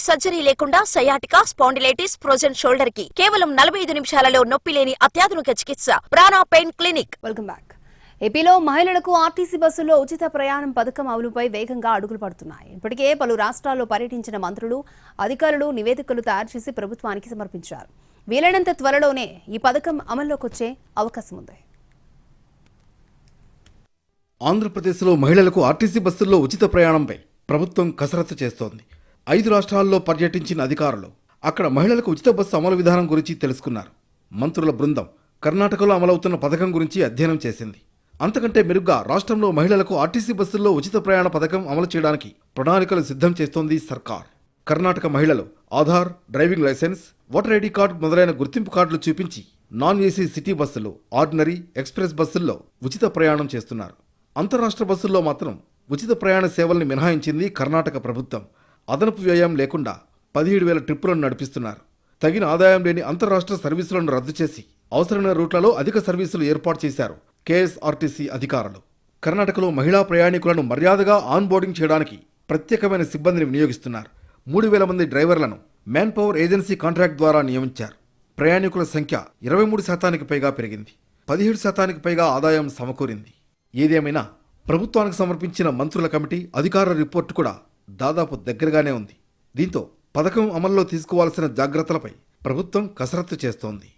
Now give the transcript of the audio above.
Surgery లేకుండా sciatica, spondylitis, frozen shoulder కి కేవలం 45 నిమిషాలలో నొప్పి లేని అత్యాధునిక చికిత్స ప్రాణ పెయిన్ క్లినిక్. Welcome back. ఏపీలో మహిళలకు ఆర్టీసీ బస్సుల్లో ఉచిత ప్రయాణం పథకం అమలుపై వేగంగా అడుగులు పడుతున్నాయి. ఇప్పటికే పలు రాష్ట్రాల్లో పర్యటించిన మంత్రులు, అధికారులు నివేదికలు తయారు చేసి ప్రభుత్వానికి సమర్పించారు. వీలైనంత త్వరలోనే ఈ పథకం అమల్లోకి వచ్చే అవకాశం ఉంది. ఆంధ్రప్రదేశ్లో మహిళలకు ఆర్టీసీ బస్సుల్లో ఉచిత ప్రయాణంపై ప్రభుత్వం కసరత్తు చేస్తోంది. 5 రాష్ట్రాల్లో పర్యటించిన అధికారులు అక్కడ మహిళలకు ఉచిత బస్సు అమలు విధానం గురించి తెలుసుకున్నారు. మంత్రుల బృందం కర్ణాటకలో అమలవుతున్న పథకం గురించి అధ్యయనం చేసింది. అంతకంటే మెరుగ్గా రాష్ట్రంలో మహిళలకు ఆర్టీసీ బస్సుల్లో ఉచిత ప్రయాణ పథకం అమలు చేయడానికి ప్రణాళికలు సిద్ధం చేస్తోంది సర్కార్. కర్ణాటక మహిళలు Aadhaar, driving licence, voter ID card మొదలైన గుర్తింపు కార్డులు చూపించి నాన్ ఏసీ సిటీ బస్సులు, ఆర్డినరీ, ఎక్స్ప్రెస్ బస్సుల్లో ఉచిత ప్రయాణం చేస్తున్నారు. అంతరాష్ట్ర బస్సుల్లో మాత్రం ఉచిత ప్రయాణ సేవల్ని మినహాయించింది కర్ణాటక ప్రభుత్వం. అదనపు వ్యయం లేకుండా 17,000 ట్రిప్పులను నడిపిస్తున్నారు. తగిన ఆదాయం లేని అంతరాష్ట్ర సర్వీసులను రద్దు చేసి అవసరమైన రూట్లలో అధిక సర్వీసులు ఏర్పాటు చేశారు కేఎస్ఆర్టీసీ అధికారులు. కర్ణాటకలో మహిళా ప్రయాణికులను మర్యాదగా ఆన్ బోర్డింగ్ చేయడానికి ప్రత్యేకమైన సిబ్బందిని వినియోగిస్తున్నారు. 3,000 మంది డ్రైవర్లను మ్యాన్ పవర్ ఏజెన్సీ కాంట్రాక్ట్ ద్వారా నియమించారు. ప్రయాణికుల సంఖ్య 23% పైగా పెరిగింది. 17% పైగా ఆదాయం సమకూరింది. ఏదేమైనా ప్రభుత్వానికి సమర్పించిన మంత్రుల కమిటీ అధికార రిపోర్టు కూడా దాదాపు దగ్గరగానే ఉంది. దీంతో పథకం అమల్లో తీసుకోవాల్సిన జాగ్రత్తలపై ప్రభుత్వం కసరత్తు చేస్తోంది.